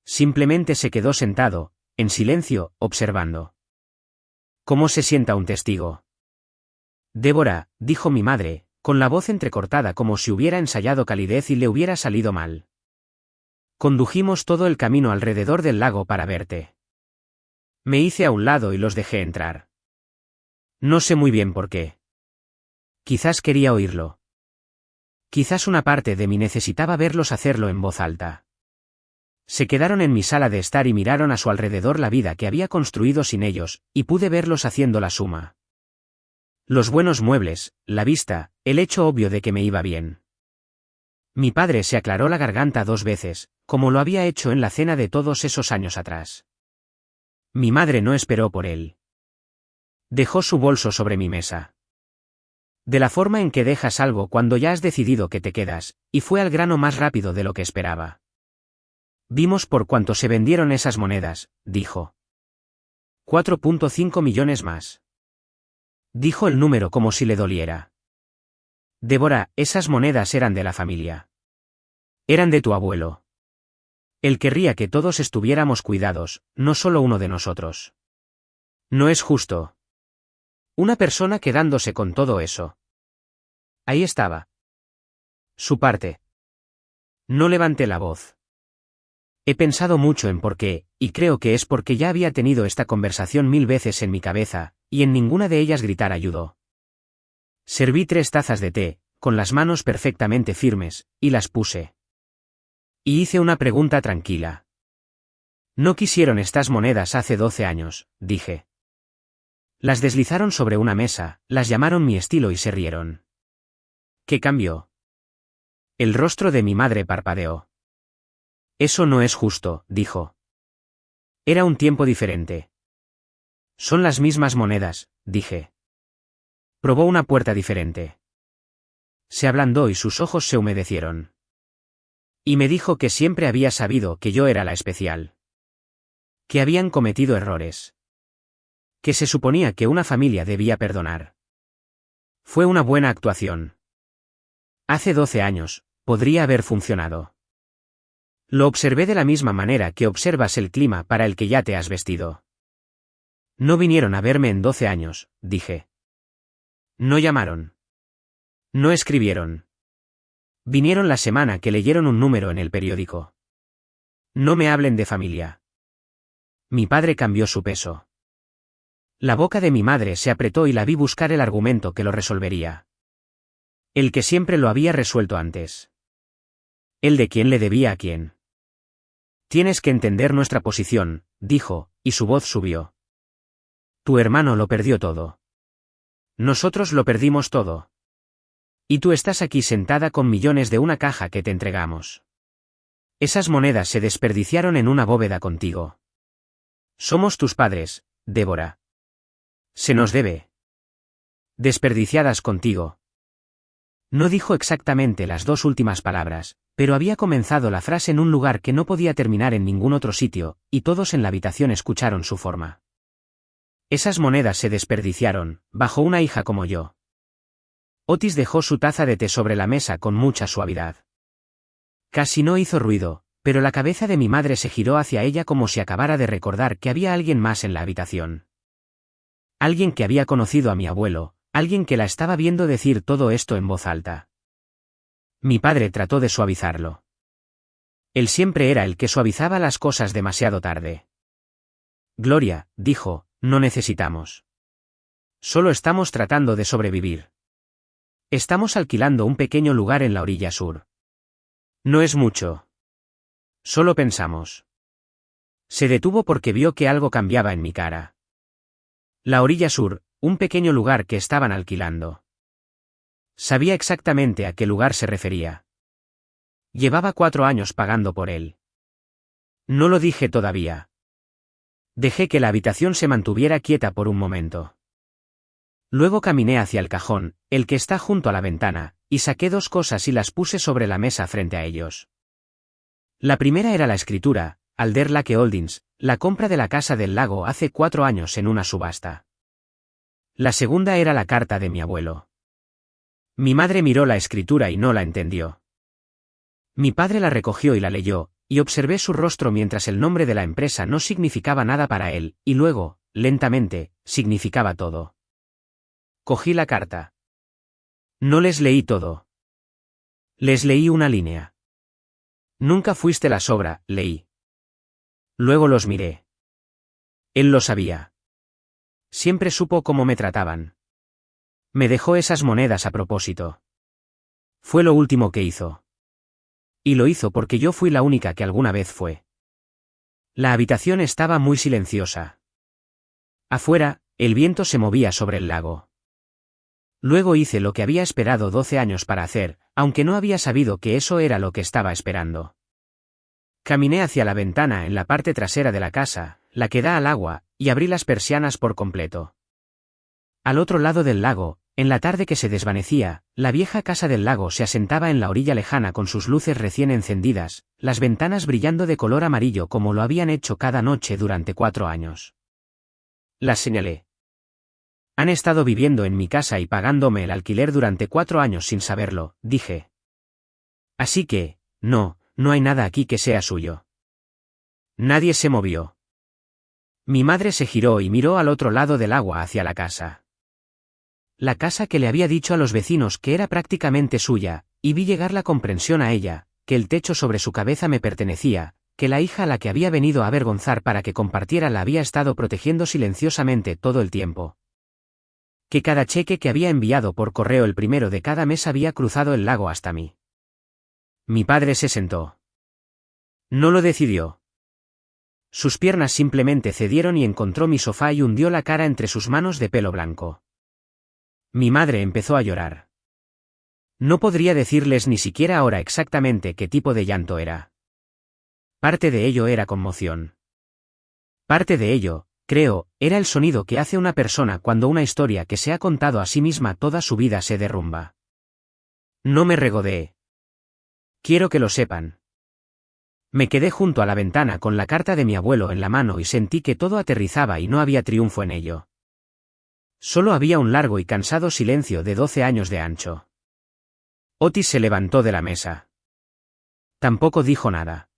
Simplemente se quedó sentado, en silencio, observando. ¿Cómo se sienta un testigo? Débora, dijo mi madre, con la voz entrecortada como si hubiera ensayado calidez y le hubiera salido mal. Condujimos todo el camino alrededor del lago para verte. Me hice a un lado y los dejé entrar. No sé muy bien por qué. Quizás quería oírlo. Quizás una parte de mí necesitaba verlos hacerlo en voz alta. Se quedaron en mi sala de estar y miraron a su alrededor la vida que había construido sin ellos, y pude verlos haciendo la suma. Los buenos muebles, la vista, el hecho obvio de que me iba bien. Mi padre se aclaró la garganta 2 veces, como lo había hecho en la cena de todos esos años atrás. Mi madre no esperó por él. Dejó su bolso sobre mi mesa. De la forma en que dejas algo cuando ya has decidido que te quedas, y fue al grano más rápido de lo que esperaba. Vimos por cuánto se vendieron esas monedas, dijo. 4.5 millones más. Dijo el número como si le doliera. Débora, esas monedas eran de la familia. Eran de tu abuelo. Él querría que todos estuviéramos cuidados, no solo uno de nosotros. No es justo. Una persona quedándose con todo eso. Ahí estaba. Su parte. No levanté la voz. He pensado mucho en por qué, y creo que es porque ya había tenido esta conversación 1000 veces en mi cabeza, y en ninguna de ellas gritar ayudó. Serví 3 tazas de té, con las manos perfectamente firmes, y las puse. Y hice una pregunta tranquila. No quisieron estas monedas hace 12 años, dije. Las deslizaron sobre una mesa, las llamaron mi estilo y se rieron. ¿Qué cambió? El rostro de mi madre parpadeó. Eso no es justo, dijo. Era un tiempo diferente. Son las mismas monedas, dije. Probó una puerta diferente. Se ablandó y sus ojos se humedecieron. Y me dijo que siempre había sabido que yo era la especial. Que habían cometido errores. Que se suponía que una familia debía perdonar. Fue una buena actuación. Hace 12 años, podría haber funcionado. Lo observé de la misma manera que observas el clima para el que ya te has vestido. No vinieron a verme en 12 años, dije. No llamaron. No escribieron. Vinieron la semana que leyeron un número en el periódico. No me hablen de familia. Mi padre cambió su peso. La boca de mi madre se apretó y la vi buscar el argumento que lo resolvería. El que siempre lo había resuelto antes. El de quién le debía a quién. Tienes que entender nuestra posición, dijo, y su voz subió. Tu hermano lo perdió todo. Nosotros lo perdimos todo. Y tú estás aquí sentada con millones de una caja que te entregamos. Esas monedas se desperdiciaron en una bóveda contigo. Somos tus padres, Débora. Se nos debe. Desperdiciadas contigo. No dijo exactamente las 2 últimas palabras, pero había comenzado la frase en un lugar que no podía terminar en ningún otro sitio, y todos en la habitación escucharon su forma. Esas monedas se desperdiciaron, bajo una hija como yo. Otis dejó su taza de té sobre la mesa con mucha suavidad. Casi no hizo ruido, pero la cabeza de mi madre se giró hacia ella como si acabara de recordar que había alguien más en la habitación. Alguien que había conocido a mi abuelo, alguien que la estaba viendo decir todo esto en voz alta. Mi padre trató de suavizarlo. Él siempre era el que suavizaba las cosas demasiado tarde. Gloria, dijo, no necesitamos. Solo estamos tratando de sobrevivir. Estamos alquilando un pequeño lugar en la orilla sur. No es mucho. Solo pensamos. Se detuvo porque vio que algo cambiaba en mi cara. La orilla sur, un pequeño lugar que estaban alquilando. Sabía exactamente a qué lugar se refería. Llevaba 4 años pagando por él. No lo dije todavía. Dejé que la habitación se mantuviera quieta por un momento. Luego caminé hacia el cajón, el que está junto a la ventana, y saqué 2 cosas y las puse sobre la mesa frente a ellos. La primera era la escritura, Alder Lake Holdings, la compra de la casa del lago hace 4 años en una subasta. La segunda era la carta de mi abuelo. Mi madre miró la escritura y no la entendió. Mi padre la recogió y la leyó, y observé su rostro mientras el nombre de la empresa no significaba nada para él, y luego, lentamente, significaba todo. Cogí la carta. No les leí todo. Les leí una línea. Nunca fuiste la sobra, leí. Luego los miré. Él lo sabía. Siempre supo cómo me trataban. Me dejó esas monedas a propósito. Fue lo último que hizo. Y lo hizo porque yo fui la única que alguna vez fue. La habitación estaba muy silenciosa. Afuera, el viento se movía sobre el lago. Luego hice lo que había esperado 12 años para hacer, aunque no había sabido que eso era lo que estaba esperando. Caminé hacia la ventana en la parte trasera de la casa, la que da al agua, y abrí las persianas por completo. Al otro lado del lago, en la tarde que se desvanecía, la vieja casa del lago se asentaba en la orilla lejana con sus luces recién encendidas, las ventanas brillando de color amarillo como lo habían hecho cada noche durante 4 años. Las señalé. Han estado viviendo en mi casa y pagándome el alquiler durante 4 años sin saberlo, dije. Así que, no hay nada aquí que sea suyo. Nadie se movió. Mi madre se giró y miró al otro lado del agua hacia la casa. La casa que le había dicho a los vecinos que era prácticamente suya, y vi llegar la comprensión a ella, que el techo sobre su cabeza me pertenecía, que la hija a la que había venido a avergonzar para que compartiera la había estado protegiendo silenciosamente todo el tiempo. Que cada cheque que había enviado por correo el primero de cada mes había cruzado el lago hasta mí. Mi padre se sentó. No lo decidió. Sus piernas simplemente cedieron y encontró mi sofá y hundió la cara entre sus manos de pelo blanco. Mi madre empezó a llorar. No podría decirles ni siquiera ahora exactamente qué tipo de llanto era. Parte de ello era conmoción. Parte de ello, creo, era el sonido que hace una persona cuando una historia que se ha contado a sí misma toda su vida se derrumba. No me regodeé. Quiero que lo sepan. Me quedé junto a la ventana con la carta de mi abuelo en la mano y sentí que todo aterrizaba y no había triunfo en ello. Solo había un largo y cansado silencio de 12 años de ancho. Otis se levantó de la mesa. Tampoco dijo nada.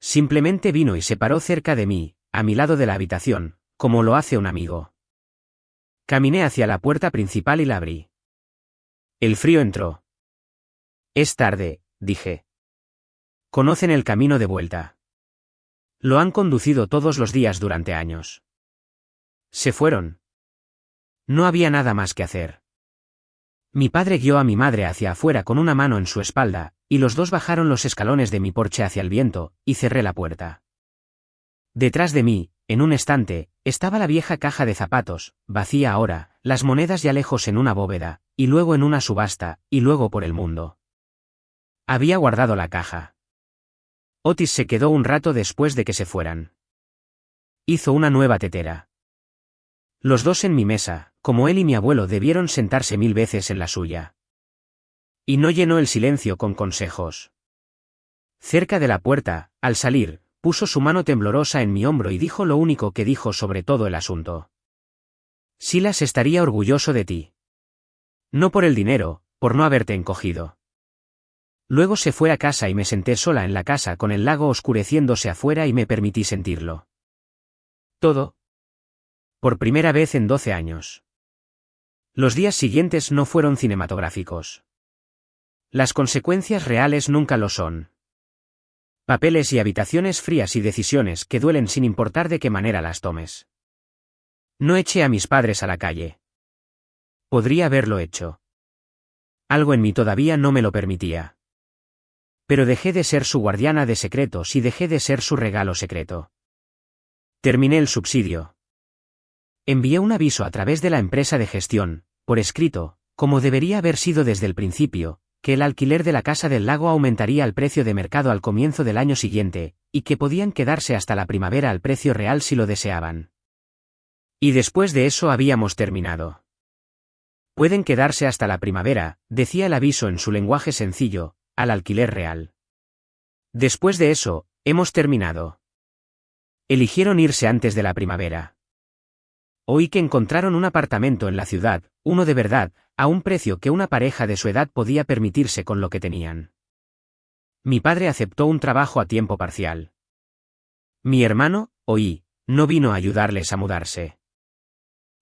Simplemente vino y se paró cerca de mí, a mi lado de la habitación, como lo hace un amigo. Caminé hacia la puerta principal y la abrí. El frío entró. Es tarde, dije. Conocen el camino de vuelta. Lo han conducido todos los días durante años. Se fueron. No había nada más que hacer. Mi padre guió a mi madre hacia afuera con una mano en su espalda, y los dos bajaron los escalones de mi porche hacia el viento, y cerré la puerta. Detrás de mí, en un estante, estaba la vieja caja de zapatos, vacía ahora, las monedas ya lejos en una bóveda, y luego en una subasta, y luego por el mundo. Había guardado la caja. Otis se quedó un rato después de que se fueran. Hizo una nueva tetera. Los dos en mi mesa, como él y mi abuelo debieron sentarse 1000 veces en la suya. Y no llenó el silencio con consejos. Cerca de la puerta, al salir, puso su mano temblorosa en mi hombro y dijo lo único que dijo sobre todo el asunto. Silas estaría orgulloso de ti. No por el dinero, por no haberte encogido. Luego se fue a casa y me senté sola en la casa con el lago oscureciéndose afuera y me permití sentirlo. Todo. Por primera vez en 12 años. Los días siguientes no fueron cinematográficos. Las consecuencias reales nunca lo son. Papeles y habitaciones frías y decisiones que duelen sin importar de qué manera las tomes. No eché a mis padres a la calle. Podría haberlo hecho. Algo en mí todavía no me lo permitía. Pero dejé de ser su guardiana de secretos y dejé de ser su regalo secreto. Terminé el subsidio. Envié un aviso a través de la empresa de gestión, por escrito, como debería haber sido desde el principio, que el alquiler de la Casa del Lago aumentaría al precio de mercado al comienzo del año siguiente, y que podían quedarse hasta la primavera al precio real si lo deseaban. Y después de eso habíamos terminado. Pueden quedarse hasta la primavera, decía el aviso en su lenguaje sencillo, al alquiler real. Después de eso, hemos terminado. Eligieron irse antes de la primavera. Oí que encontraron un apartamento en la ciudad, uno de verdad, a un precio que una pareja de su edad podía permitirse con lo que tenían. Mi padre aceptó un trabajo a tiempo parcial. Mi hermano, oí, no vino a ayudarles a mudarse.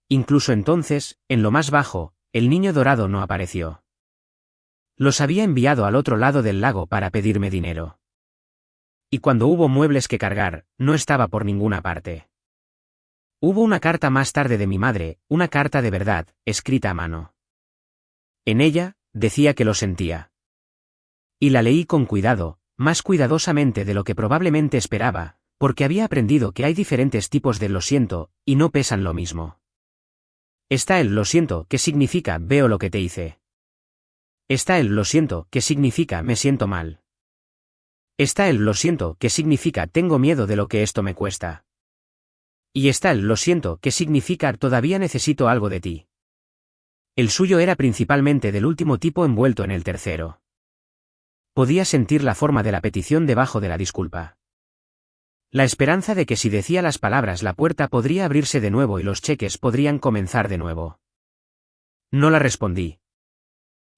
Incluso entonces, en lo más bajo, el niño dorado no apareció. Los había enviado al otro lado del lago para pedirme dinero. Y cuando hubo muebles que cargar, no estaba por ninguna parte. Hubo una carta más tarde de mi madre, una carta de verdad, escrita a mano. En ella, decía que lo sentía. Y la leí con cuidado, más cuidadosamente de lo que probablemente esperaba, porque había aprendido que hay diferentes tipos de lo siento, y no pesan lo mismo. Está el lo siento, que significa veo lo que te hice. Está el lo siento, que significa me siento mal. Está el lo siento, que significa tengo miedo de lo que esto me cuesta. Y está el lo siento, que significa todavía necesito algo de ti. El suyo era principalmente del último tipo envuelto en el tercero. Podía sentir la forma de la petición debajo de la disculpa. La esperanza de que si decía las palabras la puerta podría abrirse de nuevo y los cheques podrían comenzar de nuevo. No la respondí.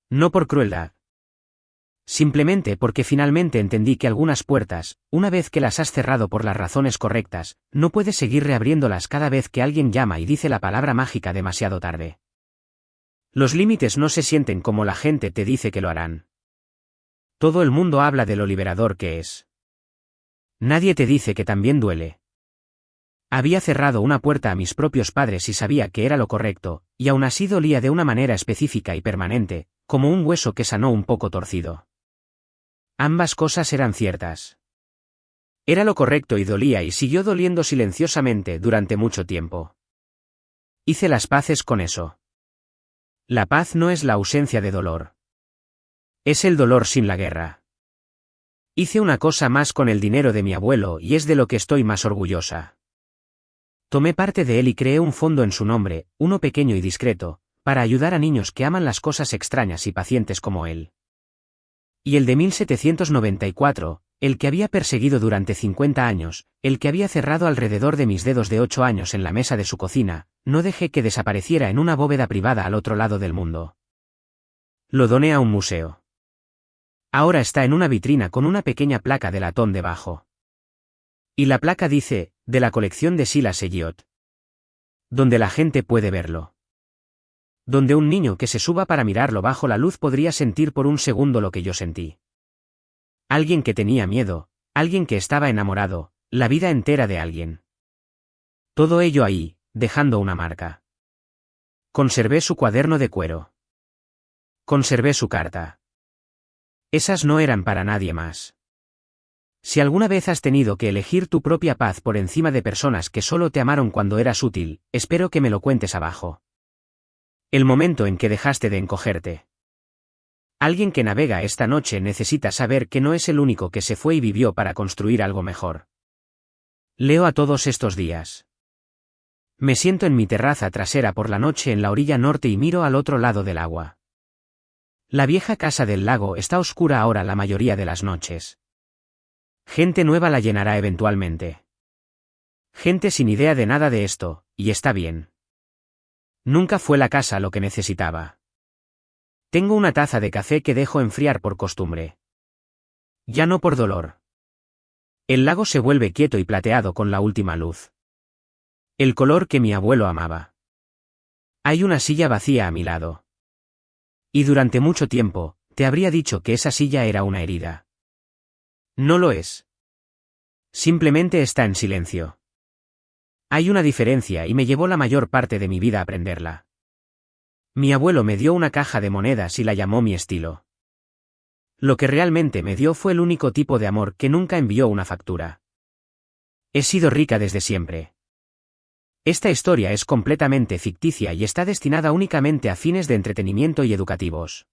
No por crueldad. Simplemente porque finalmente entendí que algunas puertas, una vez que las has cerrado por las razones correctas, no puedes seguir reabriéndolas cada vez que alguien llama y dice la palabra mágica demasiado tarde. Los límites no se sienten como la gente te dice que lo harán. Todo el mundo habla de lo liberador que es. Nadie te dice que también duele. Había cerrado una puerta a mis propios padres y sabía que era lo correcto, y aún así dolía de una manera específica y permanente, como un hueso que sanó un poco torcido. Ambas cosas eran ciertas. Era lo correcto y dolía y siguió doliendo silenciosamente durante mucho tiempo. Hice las paces con eso. La paz no es la ausencia de dolor. Es el dolor sin la guerra. Hice una cosa más con el dinero de mi abuelo y es de lo que estoy más orgullosa. Tomé parte de él y creé un fondo en su nombre, uno pequeño y discreto, para ayudar a niños que aman las cosas extrañas y pacientes como él. Y el de 1794, el que había perseguido durante 50 años, el que había cerrado alrededor de mis dedos de 8 años en la mesa de su cocina, no dejé que desapareciera en una bóveda privada al otro lado del mundo. Lo doné a un museo. Ahora está en una vitrina con una pequeña placa de latón debajo. Y la placa dice, de la colección de Silas Elliott. Donde la gente puede verlo. Donde un niño que se suba para mirarlo bajo la luz podría sentir por un segundo lo que yo sentí. Alguien que tenía miedo, alguien que estaba enamorado, la vida entera de alguien. Todo ello ahí, dejando una marca. Conservé su cuaderno de cuero. Conservé su carta. Esas no eran para nadie más. Si alguna vez has tenido que elegir tu propia paz por encima de personas que solo te amaron cuando eras útil, espero que me lo cuentes abajo. El momento en que dejaste de encogerte. Alguien que navega esta noche necesita saber que no es el único que se fue y vivió para construir algo mejor. Leo a todos estos días. Me siento en mi terraza trasera por la noche en la orilla norte y miro al otro lado del agua. La vieja casa del lago está oscura ahora la mayoría de las noches. Gente nueva la llenará eventualmente. Gente sin idea de nada de esto, y está bien. Nunca fue la casa lo que necesitaba. Tengo una taza de café que dejo enfriar por costumbre. Ya no por dolor. El lago se vuelve quieto y plateado con la última luz. El color que mi abuelo amaba. Hay una silla vacía a mi lado. Y durante mucho tiempo, te habría dicho que esa silla era una herida. No lo es, Simplemente está en silencio. Hay una diferencia y me llevó la mayor parte de mi vida a aprenderla. Mi abuelo me dio una caja de monedas y la llamó mi estilo. Lo que realmente me dio fue el único tipo de amor que nunca envió una factura. He sido rica desde siempre. Esta historia es completamente ficticia y está destinada únicamente a fines de entretenimiento y educativos.